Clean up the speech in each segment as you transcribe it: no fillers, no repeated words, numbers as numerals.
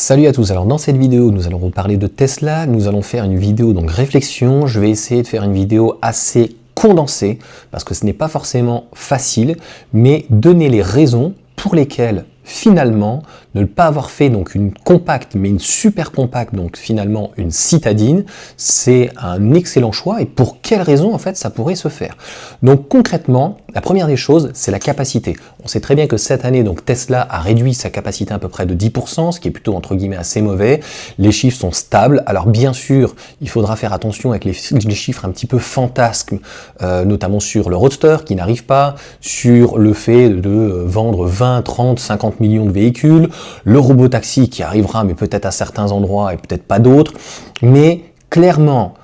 Salut à tous, alors dans cette vidéo nous allons vous parler de Tesla, nous allons faire une vidéo donc réflexion, je vais essayer de faire une vidéo assez condensée parce que ce n'est pas forcément facile, mais donner les raisons pour lesquelles finalement ne pas avoir fait donc une compacte mais une super compacte, donc finalement une citadine, c'est un excellent choix. Et pour quelles raisons en fait ça pourrait se faire? Donc concrètement, la première des choses, c'est la capacité. On sait très bien que cette année donc Tesla a réduit sa capacité à peu près de 10%, ce qui est plutôt entre guillemets assez mauvais. Les chiffres sont stables. Alors bien sûr, il faudra faire attention avec les chiffres un petit peu fantasques, notamment sur le Roadster qui n'arrive pas, sur le fait de vendre 20, 30, 50 millions de véhicules, le robotaxi qui arrivera mais peut-être à certains endroits et peut-être pas d'autres, mais clairement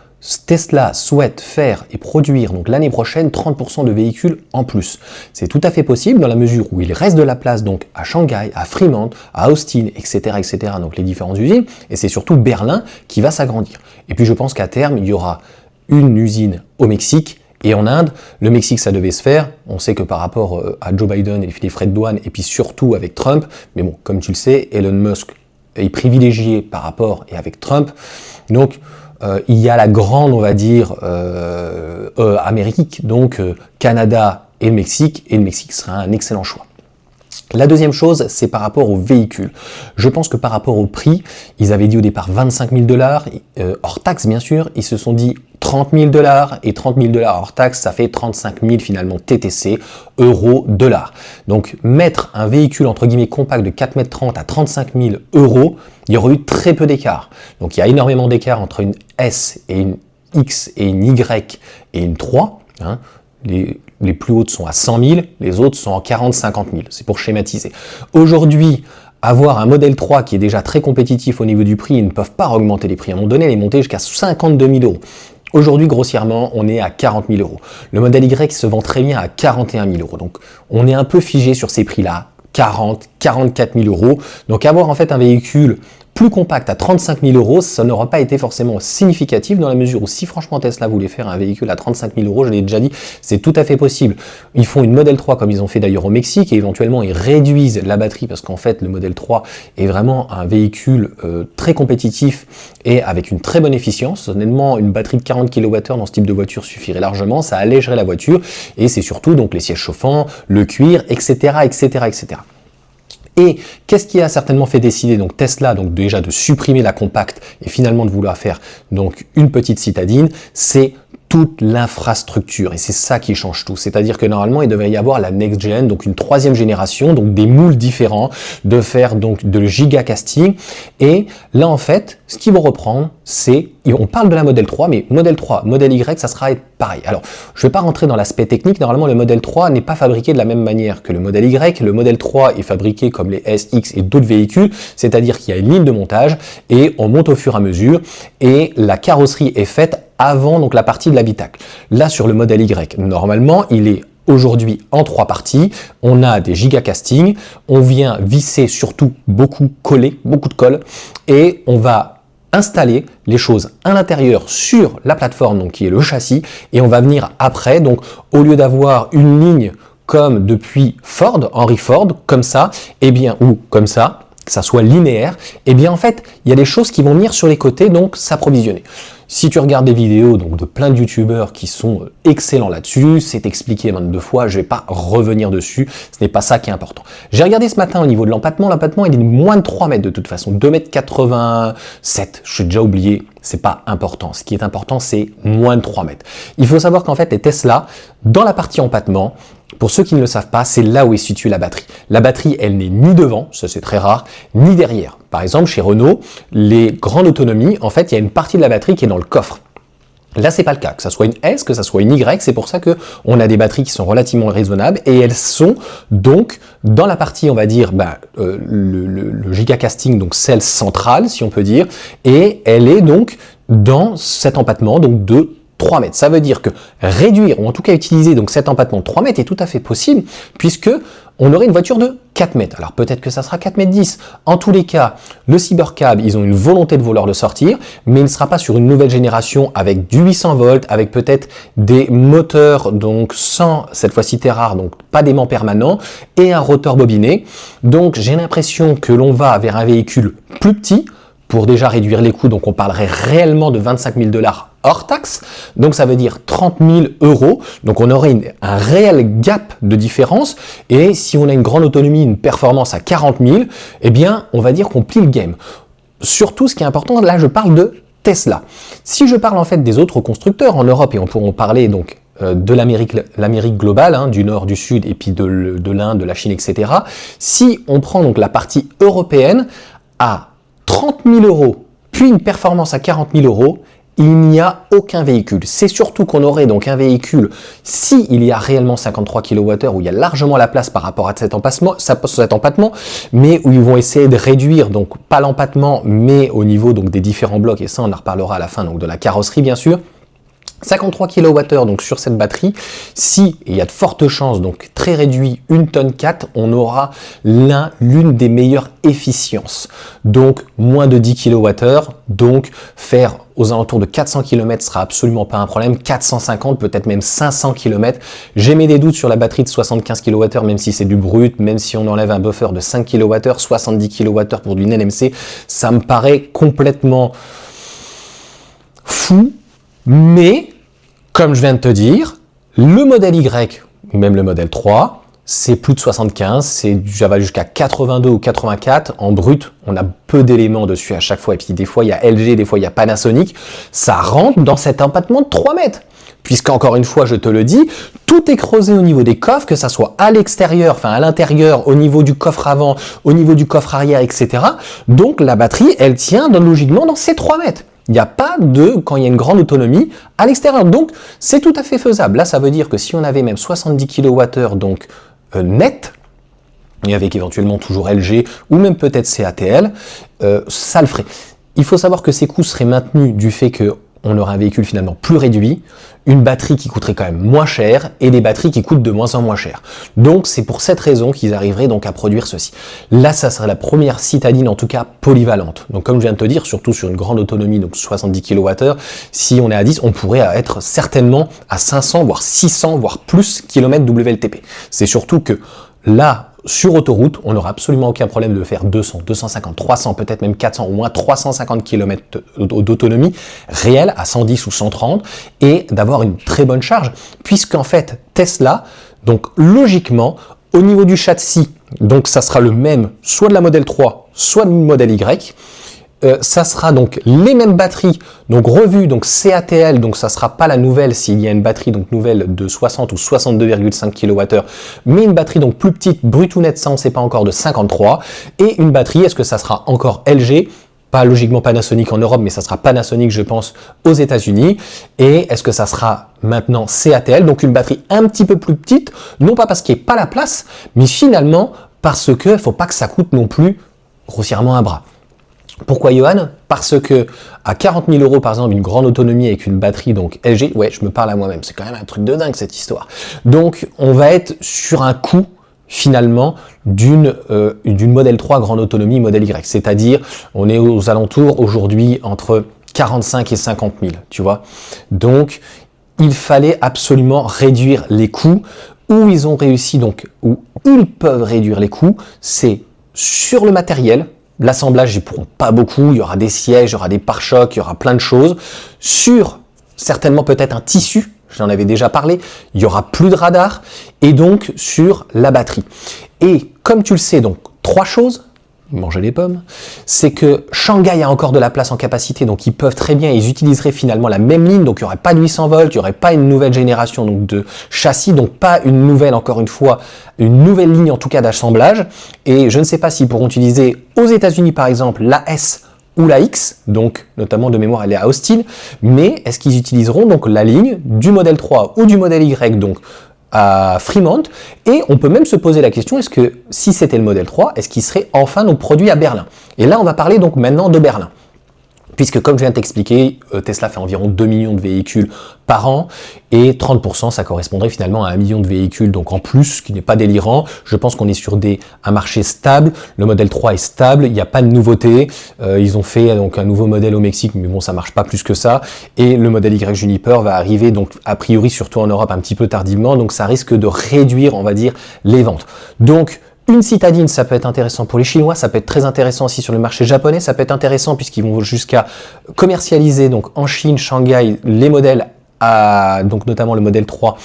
Tesla souhaite faire et produire donc l'année prochaine 30% de véhicules en plus. C'est tout à fait possible dans la mesure où il reste de la place donc à Shanghai, à Fremont, à Austin, etc., etc., donc les différentes usines, et c'est surtout Berlin qui va s'agrandir. Et puis je pense qu'à terme, il y aura une usine au Mexique et en Inde. Le Mexique, ça devait se faire. On sait que par rapport à Joe Biden et les frais de douane, et puis surtout avec Trump, mais bon, comme tu le sais, Elon Musk est privilégié par rapport et avec Trump. Donc, il y a la grande, on va dire, Amérique, donc Canada et le Mexique sera un excellent choix. La deuxième chose, c'est par rapport aux véhicules. Je pense que par rapport au prix, ils avaient dit au départ 25 000 $, hors taxe bien sûr, ils se sont dit 30 000 $, et 30 000 $ hors taxe, ça fait 35 000 finalement TTC, euros, dollars. Donc mettre un véhicule entre guillemets compact de 4,30 m à 35 000 €, il y aurait eu très peu d'écart. Donc il y a énormément d'écart entre une S et une X et une Y et une 3, hein. Les plus hautes sont à 100 000, les autres sont en 40-50 000, c'est pour schématiser. Aujourd'hui, avoir un modèle 3 qui est déjà très compétitif au niveau du prix, ils ne peuvent pas augmenter les prix. À un moment donné, les monter jusqu'à 52 000 €. Aujourd'hui, grossièrement, on est à 40 000 €. Le modèle Y se vend très bien à 41 000 €. Donc, on est un peu figé sur ces prix-là, 40, 44 000 €. Donc, avoir en fait un véhicule plus compact à 35 000 €, ça n'aura pas été forcément significatif dans la mesure où si franchement Tesla voulait faire un véhicule à 35 000 €, je l'ai déjà dit, c'est tout à fait possible. Ils font une Model 3 comme ils ont fait d'ailleurs au Mexique et éventuellement ils réduisent la batterie parce qu'en fait le Model 3 est vraiment un véhicule très compétitif et avec une très bonne efficience. Honnêtement, une batterie de 40 kWh dans ce type de voiture suffirait largement, ça allégerait la voiture et c'est surtout donc les sièges chauffants, le cuir, etc., etc., etc. Et qu'est-ce qui a certainement fait décider donc Tesla donc déjà de supprimer la compacte et finalement de vouloir faire donc une petite citadine? C'est toute l'infrastructure et c'est ça qui change tout. C'est-à-dire que normalement il devait y avoir la next gen, donc une troisième génération, donc des moules différents, de faire donc de gigacasting. Et là en fait, ce qu'ils vont reprendre, c'est, on parle de la Model 3, mais Model 3, Model Y, ça sera pareil. Alors, je ne vais pas rentrer dans l'aspect technique. Normalement, le Model 3 n'est pas fabriqué de la même manière que le Model Y. Le Model 3 est fabriqué comme les S, X et d'autres véhicules, c'est-à-dire qu'il y a une ligne de montage et on monte au fur et à mesure et la carrosserie est faite avant donc la partie de l'habitacle. Là, sur le Model Y, normalement, il est aujourd'hui en 3 parties. On a des gigacastings, on vient visser surtout beaucoup coller, beaucoup de colle, et on va installer les choses à l'intérieur sur la plateforme donc qui est le châssis, et on va venir après, donc au lieu d'avoir une ligne comme depuis Ford, Henry Ford, comme ça, et bien, ou comme ça, que ça soit linéaire, et bien en fait, il y a des choses qui vont venir sur les côtés, donc s'approvisionner. Si tu regardes des vidéos donc de plein de youtubeurs qui sont excellents là-dessus, c'est expliqué 22 fois, je vais pas revenir dessus, ce n'est pas ça qui est important. J'ai regardé ce matin au niveau de l'empattement, il est de moins de 3 mètres de toute façon, 2,87 m, je suis déjà oublié, c'est pas important. Ce qui est important, c'est moins de 3 mètres. Il faut savoir qu'en fait, les Tesla, dans la partie empattement, pour ceux qui ne le savent pas, c'est là où est située la batterie. La batterie, elle n'est ni devant, ça c'est très rare, ni derrière. Par exemple, chez Renault, les grandes autonomies, en fait, il y a une partie de la batterie qui est dans le coffre. Là, c'est pas le cas, que ça soit une S, que ça soit une Y, c'est pour ça que on a des batteries qui sont relativement raisonnables et elles sont donc dans la partie, on va dire, le gigacasting, donc celle centrale, si on peut dire, et elle est donc dans cet empattement donc de 3 mètres. Ça veut dire que réduire, ou en tout cas utiliser donc cet empattement de 3 mètres est tout à fait possible, puisque on aurait une voiture de 4 mètres. Alors peut-être que ça sera 4 mètres 10. En tous les cas, le Cybercab, ils ont une volonté de vouloir le sortir, mais il ne sera pas sur une nouvelle génération avec du 800 volts, avec peut-être des moteurs, donc sans, cette fois-ci terre rare, donc pas d'aimant permanent, et un rotor bobiné. Donc j'ai l'impression que l'on va vers un véhicule plus petit, pour déjà réduire les coûts, donc on parlerait réellement de 25 000 $ hors taxe, donc ça veut dire 30 000 €, donc on aurait un réel gap de différence, et si on a une grande autonomie, une performance à 40 000, eh bien on va dire qu'on plie le game. Surtout ce qui est important, là je parle de Tesla. Si je parle en fait des autres constructeurs en Europe, et on pourra parler donc de l'Amérique globale, hein, du nord, du sud, et puis de l'Inde, de la Chine, etc. Si on prend donc la partie européenne à 30 000 €, puis une performance à 40 000 €, il n'y a aucun véhicule. C'est surtout qu'on aurait donc un véhicule, s'il y a réellement 53 kWh, où il y a largement la place par rapport à cet empattement, mais où ils vont essayer de réduire, donc pas l'empattement, mais au niveau donc des différents blocs, et ça on en reparlera à la fin donc de la carrosserie bien sûr. 53 kWh donc sur cette batterie, si il y a de fortes chances, donc très réduit, 1,4 tonne, on aura l'une des meilleures efficiences. Donc moins de 10 kWh, donc faire aux alentours de 400 km sera absolument pas un problème, 450, peut-être même 500 km. J'ai mis des doutes sur la batterie de 75 kWh, même si c'est du brut, même si on enlève un buffer de 5 kWh, 70 kWh pour du NMC, ça me paraît complètement fou. Mais, comme je viens de te dire, le modèle Y, ou même le modèle 3, c'est plus de 75, ça va jusqu'à 82 ou 84 en brut. On a peu d'éléments dessus à chaque fois. Et puis des fois, il y a LG, des fois, il y a Panasonic. Ça rentre dans cet empattement de 3 mètres. Puisqu'encore une fois, je te le dis, tout est creusé au niveau des coffres, que ça soit à l'extérieur, enfin à l'intérieur, au niveau du coffre avant, au niveau du coffre arrière, etc. Donc la batterie, elle tient logiquement dans ces 3 mètres. Il n'y a pas quand il y a une grande autonomie à l'extérieur. Donc, c'est tout à fait faisable. Là, ça veut dire que si on avait même 70 kWh, donc net, et avec éventuellement toujours LG, ou même peut-être CATL, ça le ferait. Il faut savoir que ces coûts seraient maintenus du fait qu'on aurait un véhicule finalement plus réduit, une batterie qui coûterait quand même moins cher, et des batteries qui coûtent de moins en moins cher. Donc c'est pour cette raison qu'ils arriveraient donc à produire ceci. Là, ça serait la première citadine, en tout cas polyvalente. Donc comme je viens de te dire, surtout sur une grande autonomie, donc 70 kWh, si on est à 10, on pourrait être certainement à 500, voire 600, voire plus km WLTP. C'est surtout que là, sur autoroute, on n'aura absolument aucun problème de faire 200, 250, 300, peut-être même 400, au moins 350 km d'autonomie réelle à 110 ou 130 et d'avoir une très bonne charge, puisqu'en fait, Tesla, donc logiquement, au niveau du châssis, donc ça sera le même, soit de la modèle 3, soit du modèle Y, ça sera donc les mêmes batteries, donc revues, donc CATL, donc ça sera pas la nouvelle s'il y a une batterie donc nouvelle de 60 ou 62,5 kWh, mais une batterie donc plus petite, brut ou net, ça on sait pas encore, de 53, et une batterie, est-ce que ça sera encore LG? Pas logiquement Panasonic en Europe, mais ça sera Panasonic, je pense, aux États-Unis. Et est-ce que ça sera maintenant CATL, donc une batterie un petit peu plus petite, non pas parce qu'il n'y ait pas la place, mais finalement parce que il faut pas que ça coûte non plus grossièrement un bras. Pourquoi Johan? Parce que à 40 000 € par exemple, une grande autonomie avec une batterie donc LG, ouais, je me parle à moi-même, c'est quand même un truc de dingue cette histoire. Donc on va être sur un coût finalement d'une modèle 3 grande autonomie modèle Y, c'est-à-dire on est aux alentours aujourd'hui entre 45 et 50 000, tu vois. Donc il fallait absolument réduire les coûts. Où ils ont réussi donc, où ils peuvent réduire les coûts, c'est sur le matériel. L'assemblage, ils pourront pas beaucoup, il y aura des sièges, il y aura des pare-chocs, il y aura plein de choses. Sur, certainement peut-être un tissu, j'en avais déjà parlé, il y aura plus de radar, et donc sur la batterie. Et comme tu le sais, donc 3 choses, manger les pommes, c'est que Shanghai a encore de la place en capacité, donc ils peuvent très bien, ils utiliseraient finalement la même ligne, donc il n'y aurait pas de 800 volts, il n'y aurait pas une nouvelle génération donc de châssis, donc pas une nouvelle, encore une fois, une nouvelle ligne en tout cas d'assemblage, et je ne sais pas s'ils pourront utiliser aux États-Unis par exemple la S ou la X, donc notamment de mémoire elle est à Austin, mais est-ce qu'ils utiliseront donc la ligne du modèle 3 ou du modèle Y, donc à Fremont, et on peut même se poser la question, est-ce que si c'était le modèle 3, est-ce qu'il serait enfin donc produit à Berlin? Et là on va parler donc maintenant de Berlin. Puisque comme je viens de t'expliquer, Tesla fait environ 2 millions de véhicules par an et 30% ça correspondrait finalement à 1 million de véhicules donc en plus, ce qui n'est pas délirant. Je pense qu'on est sur un marché stable, le modèle 3 est stable, il n'y a pas de nouveauté. Ils ont fait donc un nouveau modèle au Mexique mais bon ça marche pas plus que ça et le modèle Y Juniper va arriver donc a priori surtout en Europe un petit peu tardivement donc ça risque de réduire on va dire les ventes. Donc une citadine, ça peut être intéressant pour les Chinois, ça peut être très intéressant aussi sur le marché japonais, ça peut être intéressant puisqu'ils vont jusqu'à commercialiser donc en Chine, Shanghai, les modèles donc notamment le modèle 3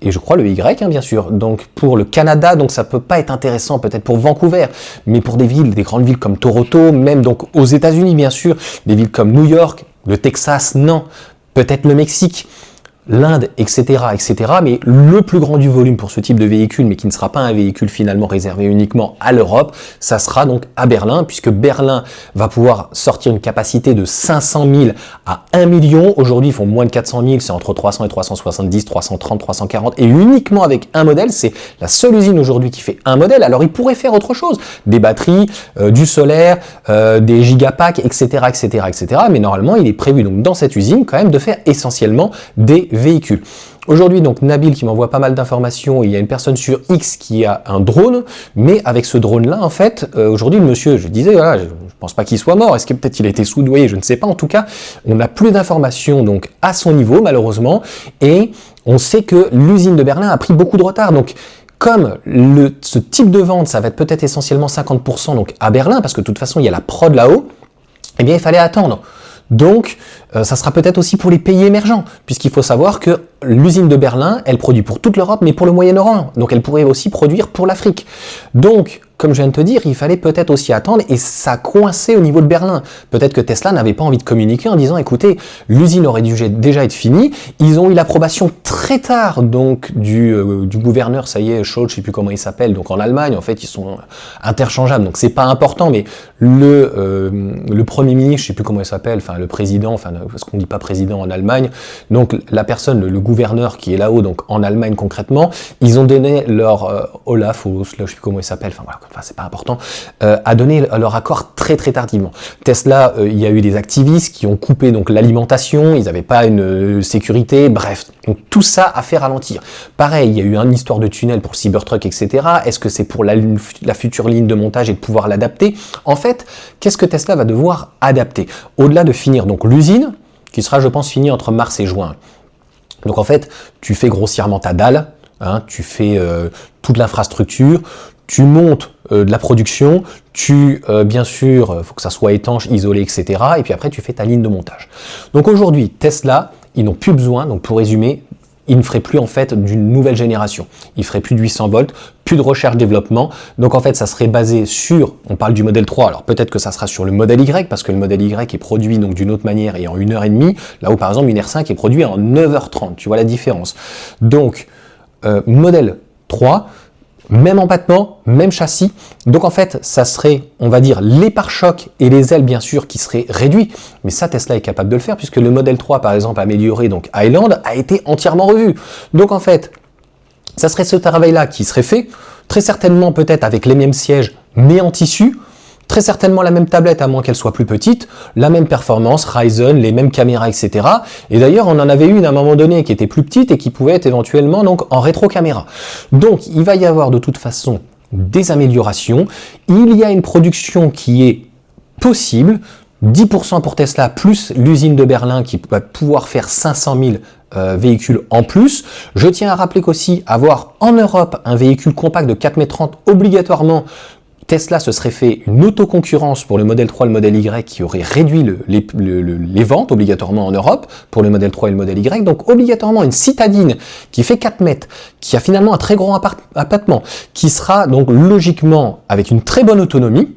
et je crois le Y bien sûr. Donc pour le Canada, donc ça peut pas être intéressant peut-être pour Vancouver, mais pour des grandes villes comme Toronto, même donc aux États-Unis bien sûr, des villes comme New York, le Texas, non, peut-être le Mexique. L'Inde, etc., mais le plus grand du volume pour ce type de véhicule, mais qui ne sera pas un véhicule finalement réservé uniquement à l'Europe, ça sera donc à Berlin, puisque Berlin va pouvoir sortir une capacité de 500 000 à 1 million. Aujourd'hui, ils font moins de 400 000, c'est entre 300 et 370, 330, 340, et uniquement avec un modèle, c'est la seule usine aujourd'hui qui fait un modèle. Alors, ils pourraient faire autre chose, des batteries, du solaire, des gigapacks, etc., mais normalement, il est prévu donc dans cette usine quand même de faire essentiellement des véhicules. Aujourd'hui, donc Nabil qui m'envoie pas mal d'informations, il y a une personne sur X qui a un drone, mais avec ce drone-là, en fait, aujourd'hui, le monsieur, je disais, voilà, je pense pas qu'il soit mort, est-ce que peut-être il a été soudoyé, je ne sais pas, en tout cas, on n'a plus d'informations donc à son niveau, malheureusement, et on sait que l'usine de Berlin a pris beaucoup de retard, donc comme ce type de vente, ça va être peut-être essentiellement 50% donc à Berlin, parce que de toute façon, il y a la prod là-haut, eh bien, il fallait attendre. Donc, ça sera peut-être aussi pour les pays émergents, puisqu'il faut savoir que l'usine de Berlin, elle produit pour toute l'Europe, mais pour le Moyen-Orient. Donc, elle pourrait aussi produire pour l'Afrique. Donc, comme je viens de te dire, il fallait peut-être aussi attendre, et ça coinçait au niveau de Berlin. Peut-être que Tesla n'avait pas envie de communiquer en disant, écoutez, l'usine aurait dû déjà être finie. Ils ont eu l'approbation très tard, donc, du gouverneur, ça y est, Scholz, je sais plus comment il s'appelle, donc en Allemagne, en fait, ils sont interchangeables, donc c'est pas important, mais le premier ministre, je sais plus comment il s'appelle, enfin, le président, enfin, parce qu'on dit pas président en Allemagne, donc la personne, le gouverneur qui est là-haut, donc en Allemagne concrètement, ils ont donné leur Olaf, ou je sais plus comment il s'appelle, enfin c'est pas important, a donné leur accord très très tardivement. Tesla, il y a eu des activistes qui ont coupé donc l'alimentation, ils n'avaient pas une sécurité, bref, donc tout ça a fait ralentir. Pareil, il y a eu une histoire de tunnel pour Cybertruck, etc. Est-ce que c'est pour la future ligne de montage et de pouvoir l'adapter? En fait, qu'est-ce que Tesla va devoir adapter? Au-delà de finir donc l'usine, qui sera, je pense, finie entre mars et juin. Donc en fait, tu fais grossièrement ta dalle, hein, tu fais toute l'infrastructure, tu montes de la production, bien sûr, faut que ça soit étanche, isolé, etc. Et puis après, tu fais ta ligne de montage. Donc aujourd'hui, Tesla, ils n'ont plus besoin, donc pour résumer, ils ne feraient plus en fait d'une nouvelle génération. Ils feraient plus de 800 volts, plus de recherche-développement. Donc en fait, ça serait basé sur, on parle du modèle 3, alors peut-être que ça sera sur le modèle Y, parce que le modèle Y est produit donc d'une autre manière et en 1h30, là où par exemple une R5 est produit en 9h30. Tu vois la différence. Donc, modèle 3, même empattement, même châssis. Donc en fait, ça serait, on va dire, les pare-chocs et les ailes bien sûr qui seraient réduits. Mais ça, Tesla est capable de le faire puisque le modèle 3, par exemple, amélioré, donc Highland, a été entièrement revu. Donc en fait, ça serait ce travail-là qui serait fait, très certainement peut-être avec les mêmes sièges, mais en tissu. Très certainement la même tablette, à moins qu'elle soit plus petite, la même performance, Ryzen, les mêmes caméras, etc. Et d'ailleurs, on en avait une à un moment donné qui était plus petite et qui pouvait être éventuellement donc en rétro-caméra. Donc, il va y avoir de toute façon des améliorations. Il y a une production qui est possible, 10% pour Tesla, plus l'usine de Berlin qui va pouvoir faire 500 000 véhicules en plus. Je tiens à rappeler qu'aussi, avoir en Europe un véhicule compact de 4,30 m obligatoirement, Tesla se serait fait une autoconcurrence pour le modèle 3 et le modèle Y qui aurait réduit les ventes obligatoirement en Europe pour le modèle 3 et le modèle Y. Donc obligatoirement une citadine qui fait 4 mètres, qui a finalement un très grand appartement, qui sera donc logiquement avec une très bonne autonomie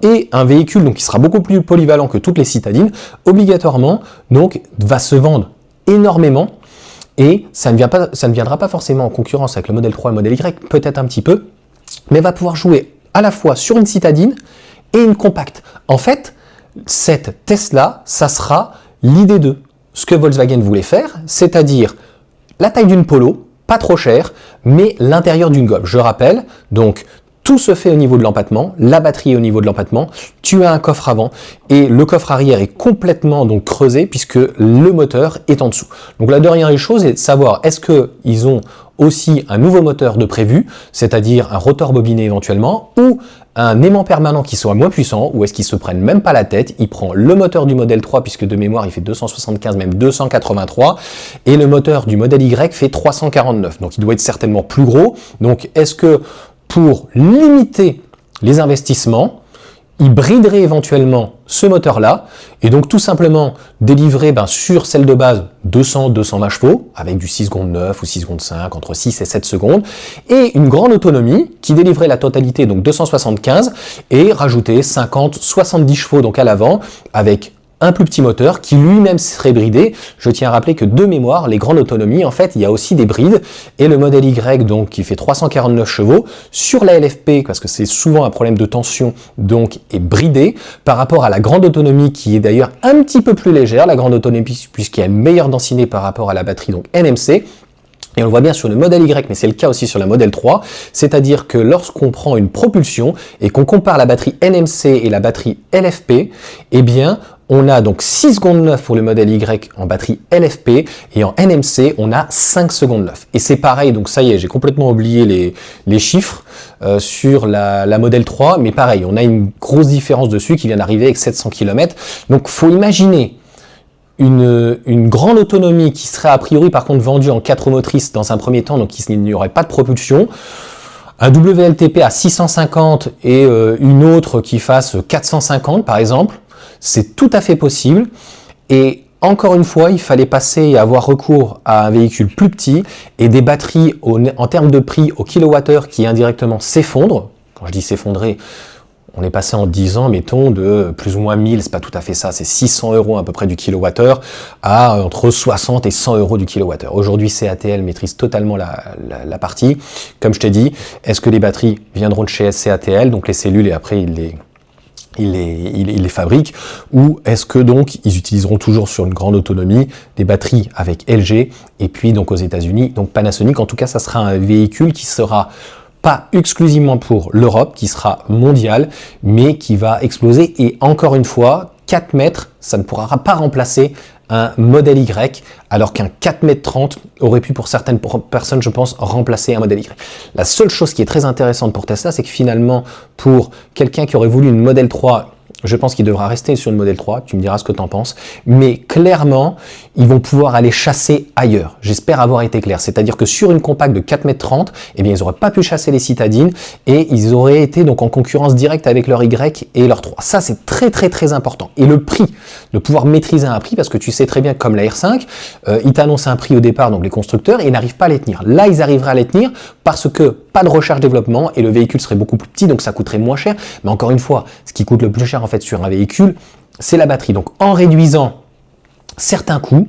et un véhicule donc qui sera beaucoup plus polyvalent que toutes les citadines, obligatoirement donc va se vendre énormément. Et ça ne viendra pas forcément en concurrence avec le modèle 3 et le modèle Y, peut-être un petit peu, mais va pouvoir jouer à la fois sur une citadine et une compacte. En fait, cette Tesla, ça sera l'idée de ce que Volkswagen voulait faire, c'est-à-dire la taille d'une Polo, pas trop chère, mais l'intérieur d'une Golf. Je rappelle, donc tout se fait au niveau de l'empattement, la batterie est au niveau de l'empattement, tu as un coffre avant et le coffre arrière est complètement donc creusé puisque le moteur est en dessous. Donc la dernière des choses est de savoir est-ce qu'ils ont aussi un nouveau moteur de prévu, c'est-à-dire un rotor bobiné éventuellement, ou un aimant permanent qui soit moins puissant, ou est-ce qu'ils se prennent même pas la tête, il prend le moteur du modèle 3, puisque de mémoire il fait 275, même 283, et le moteur du modèle Y fait 349, donc il doit être certainement plus gros. Donc est-ce que pour limiter les investissements, il briderait éventuellement ce moteur-là, et donc tout simplement délivrer sur celle de base 200-220 chevaux, avec du 6 secondes 9 ou 6 secondes 5, entre 6 et 7 secondes, et une grande autonomie qui délivrait la totalité, donc 275, et rajouter 50-70 chevaux donc à l'avant, avec un plus petit moteur qui lui-même serait bridé. Je tiens à rappeler que de mémoire, les grandes autonomies, en fait, il y a aussi des brides, et le modèle Y, donc, qui fait 349 chevaux, sur la LFP, parce que c'est souvent un problème de tension, donc, est bridé, par rapport à la grande autonomie, qui est d'ailleurs un petit peu plus légère, la grande autonomie, puisqu'il y a une meilleure densité par rapport à la batterie, donc NMC, et on le voit bien sur le modèle Y, mais c'est le cas aussi sur la modèle 3, c'est-à-dire que lorsqu'on prend une propulsion, et qu'on compare la batterie NMC et la batterie LFP, eh bien, on a donc 6 secondes 9 pour le modèle Y en batterie LFP et en NMC, on a 5 secondes 9. Et c'est pareil, donc ça y est, j'ai complètement oublié les chiffres sur la modèle 3, mais pareil, on a une grosse différence dessus qui vient d'arriver avec 700 km. Donc faut imaginer une grande autonomie qui serait a priori par contre vendue en 4 roues motrices dans un premier temps, donc il n'y aurait pas de propulsion. Un WLTP à 650 et une autre qui fasse 450 par exemple, c'est tout à fait possible. Et encore une fois, il fallait passer et avoir recours à un véhicule plus petit et des batteries en termes de prix au kilowattheure qui indirectement s'effondrent. Quand je dis s'effondrer, on est passé en 10 ans, mettons, de plus ou moins 1000, c'est pas tout à fait ça, c'est 600 € à peu près du kilowattheure à entre 60 et 100 € du kilowattheure. Aujourd'hui, CATL maîtrise totalement la partie. Comme je t'ai dit, est-ce que les batteries viendront de chez CATL, donc les cellules, et après il les fabrique, ou est-ce que donc ils utiliseront toujours sur une grande autonomie des batteries avec LG, et puis donc aux États-Unis, donc Panasonic. En tout cas, ça sera un véhicule qui sera pas exclusivement pour l'Europe, qui sera mondial, mais qui va exploser. Et encore une fois, 4 mètres, ça ne pourra pas remplacer un modèle Y, alors qu'un 4 mètres 30 aurait pu pour certaines personnes, je pense, remplacer un modèle Y. La seule chose qui est très intéressante pour Tesla, c'est que finalement, pour quelqu'un qui aurait voulu une modèle 3, je pense qu'il devra rester sur une modèle 3, tu me diras ce que tu en penses, mais clairement, ils vont pouvoir aller chasser ailleurs. J'espère avoir été clair, c'est-à-dire que sur une compacte de 4 mètres 30, eh bien, ils n'auraient pas pu chasser les citadines et ils auraient été donc en concurrence directe avec leur Y et leur 3. Ça, c'est très très très important. Et le prix, de pouvoir maîtriser un prix, parce que tu sais très bien, comme la R5, ils t'annoncent un prix au départ, donc les constructeurs, et ils n'arrivent pas à les tenir. Là, ils arriveraient à les tenir parce que pas de recherche-développement et le véhicule serait beaucoup plus petit, donc ça coûterait moins cher. Mais encore une fois, ce qui coûte le plus cher en fait sur un véhicule, c'est la batterie. Donc en réduisant certains coûts,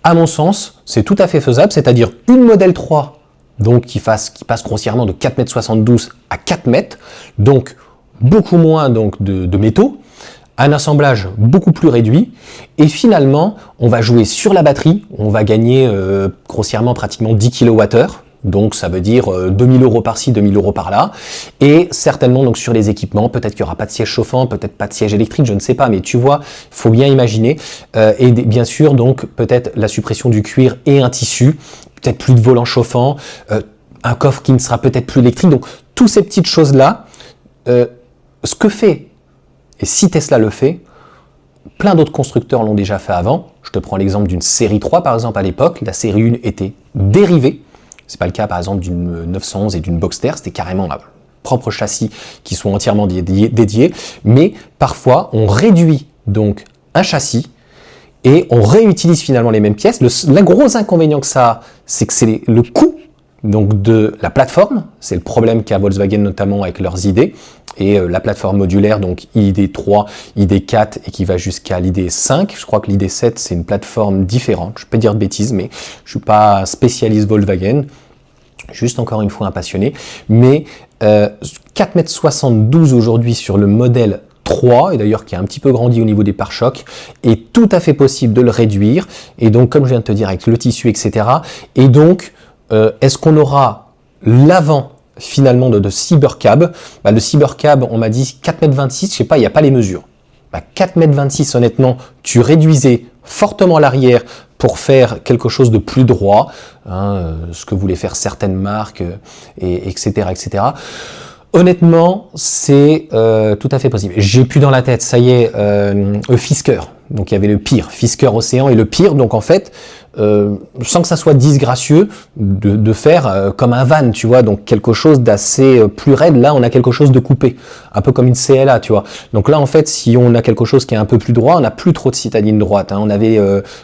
à mon sens, c'est tout à fait faisable, c'est-à-dire une modèle 3 donc qui passe grossièrement de 4,72 m à 4 mètres, donc beaucoup moins donc, de métaux, un assemblage beaucoup plus réduit, et finalement, on va jouer sur la batterie, on va gagner grossièrement pratiquement 10 kWh, donc ça veut dire 2000 € par-ci, 2000 € par-là, et certainement donc sur les équipements, peut-être qu'il n'y aura pas de siège chauffant, peut-être pas de siège électrique, je ne sais pas, mais tu vois, il faut bien imaginer, et bien sûr donc peut-être la suppression du cuir et un tissu, peut-être plus de volant chauffant, un coffre qui ne sera peut-être plus électrique, donc toutes ces petites choses-là, ce que fait, et si Tesla le fait, plein d'autres constructeurs l'ont déjà fait avant. Je te prends l'exemple d'une série 3 par exemple à l'époque, la série 1 était dérivée. C'est pas le cas par exemple d'une 911 et d'une Boxster, c'était carrément un propre châssis qui sont entièrement dédiés, mais parfois on réduit donc un châssis et on réutilise finalement les mêmes pièces. Le gros inconvénient que ça a, c'est que c'est le coût donc de la plateforme, c'est le problème qu'a Volkswagen notamment avec leurs ID, et la plateforme modulaire, donc ID3, ID4 et qui va jusqu'à l'ID5. Je crois que l'ID7 c'est une plateforme différente, je peux dire de bêtises, mais je suis pas spécialiste Volkswagen, juste encore une fois un passionné, mais 4,72 m aujourd'hui sur le modèle 3, et d'ailleurs qui a un petit peu grandi au niveau des pare-chocs, est tout à fait possible de le réduire, et donc comme je viens de te dire avec le tissu, etc. Et donc, est-ce qu'on aura l'avant finalement de Cybercab. Le Cybercab, on m'a dit 4,26 m, je sais pas, il n'y a pas les mesures. 4,26 m, honnêtement, tu réduisais fortement l'arrière pour faire quelque chose de plus droit, ce que voulaient faire certaines marques, etc., etc. Honnêtement, c'est tout à fait possible. J'ai plus dans la tête, ça y est, Fisker. Donc il y avait le pire, Fisker Océan et le pire. Donc en fait, sans que ça soit disgracieux, de faire comme un van, tu vois, donc quelque chose d'assez plus raide. Là, on a quelque chose de coupé, un peu comme une CLA, tu vois. Donc là, en fait, si on a quelque chose qui est un peu plus droit, on n'a plus trop de citadine droite. On avait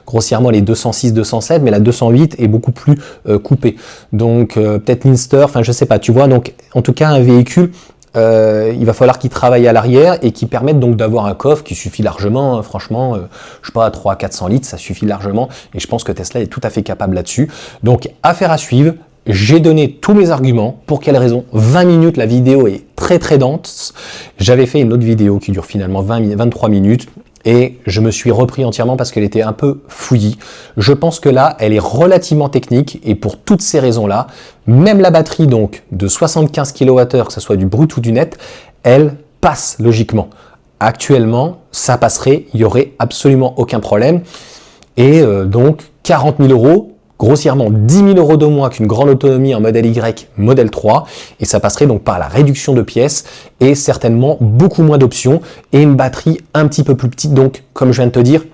grossièrement les 206, 207, mais la 208 est beaucoup plus coupée. Donc peut-être l'Inster, enfin je sais pas, tu vois. Donc en tout cas, un véhicule. Il va falloir qu'il travaille à l'arrière et qu'il permette donc d'avoir un coffre qui suffit largement, franchement, je sais pas, 300-400 litres, ça suffit largement, et je pense que Tesla est tout à fait capable là-dessus. Donc, affaire à suivre, j'ai donné tous mes arguments, pour quelle raison, 20 minutes, la vidéo est très très dense, j'avais fait une autre vidéo qui dure finalement 23 minutes, et je me suis repris entièrement parce qu'elle était un peu fouillie. Je pense que là, elle est relativement technique et pour toutes ces raisons-là, même la batterie donc de 75 kWh, que ce soit du brut ou du net, elle passe logiquement. Actuellement, ça passerait, il n'y aurait absolument aucun problème. Et donc, 40 000 €, grossièrement 10 000 € de moins qu'une grande autonomie en modèle Y, modèle 3, et ça passerait donc par la réduction de pièces et certainement beaucoup moins d'options et une batterie un petit peu plus petite, donc comme je viens de te dire,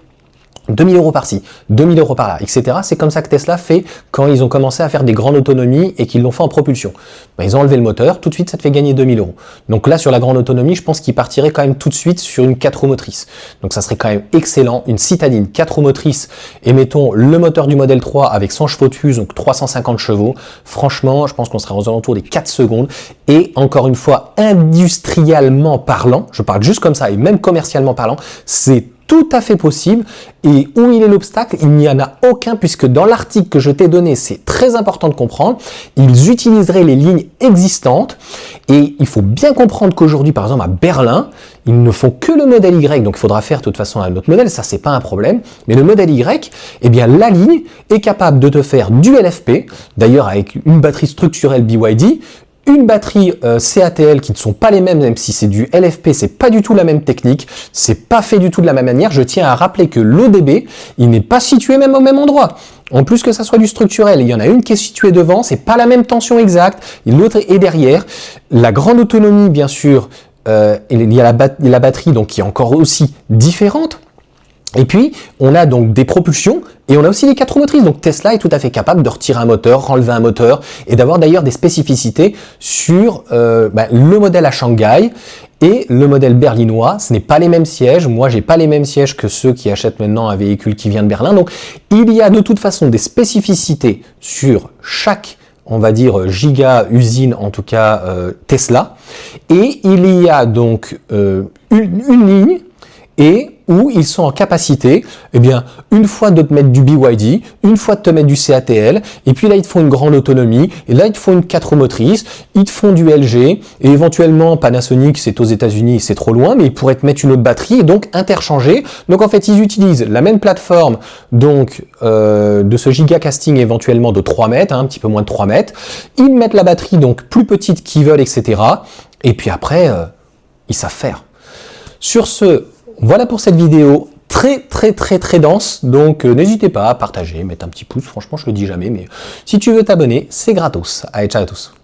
2000 € par-ci, 2000 € par-là, etc. C'est comme ça que Tesla fait quand ils ont commencé à faire des grandes autonomies et qu'ils l'ont fait en propulsion. Ils ont enlevé le moteur, tout de suite ça te fait gagner 2000 €. Donc là sur la grande autonomie, je pense qu'ils partiraient quand même tout de suite sur une 4 roues motrices. Donc ça serait quand même excellent, une citadine 4 roues motrices et mettons le moteur du modèle 3 avec 100 chevaux de fuse, donc 350 chevaux. Franchement, je pense qu'on serait aux alentours des 4 secondes. Et encore une fois, industriellement parlant, je parle juste comme ça et même commercialement parlant, c'est tout à fait possible. Et où il est l'obstacle? Il n'y en a aucun, puisque dans l'article que je t'ai donné, c'est très important de comprendre, ils utiliseraient les lignes existantes et il faut bien comprendre qu'aujourd'hui, par exemple à Berlin, ils ne font que le modèle Y, donc il faudra faire de toute façon un autre modèle, ça c'est pas un problème, mais le modèle Y, eh bien la ligne est capable de te faire du LFP, d'ailleurs avec une batterie structurelle BYD, une batterie CATL qui ne sont pas les mêmes, même si c'est du LFP, c'est pas du tout la même technique, c'est pas fait du tout de la même manière. Je tiens à rappeler que l'ODB, il n'est pas situé même au même endroit. En plus que ça soit du structurel, il y en a une qui est située devant, c'est pas la même tension exacte, l'autre est derrière. La grande autonomie, bien sûr, il y a la batterie donc qui est encore aussi différente. Et puis, on a donc des propulsions et on a aussi des 4 roues motrices. Donc Tesla est tout à fait capable de retirer un moteur, enlever un moteur et d'avoir d'ailleurs des spécificités sur le modèle à Shanghai et le modèle berlinois. Ce n'est pas les mêmes sièges. Moi, j'ai pas les mêmes sièges que ceux qui achètent maintenant un véhicule qui vient de Berlin. Donc, il y a de toute façon des spécificités sur chaque, on va dire, giga usine, en tout cas Tesla. Et il y a donc une ligne et où ils sont en capacité, eh bien, une fois de te mettre du BYD, une fois de te mettre du CATL, et puis là, ils te font une grande autonomie, et là, ils te font une 4 roues motrices, ils te font du LG, et éventuellement, Panasonic, c'est aux États-Unis, c'est trop loin, mais ils pourraient te mettre une autre batterie, et donc interchanger. Donc, en fait, ils utilisent la même plateforme, donc, de ce gigacasting éventuellement de 3 mètres, un petit peu moins de 3 mètres. Ils mettent la batterie, donc, plus petite qu'ils veulent, etc. Et puis après, ils savent faire. Sur ce, voilà pour cette vidéo très dense, donc n'hésitez pas à partager, mettre un petit pouce, franchement je le dis jamais, mais si tu veux t'abonner, c'est gratos. Allez, ciao à tous.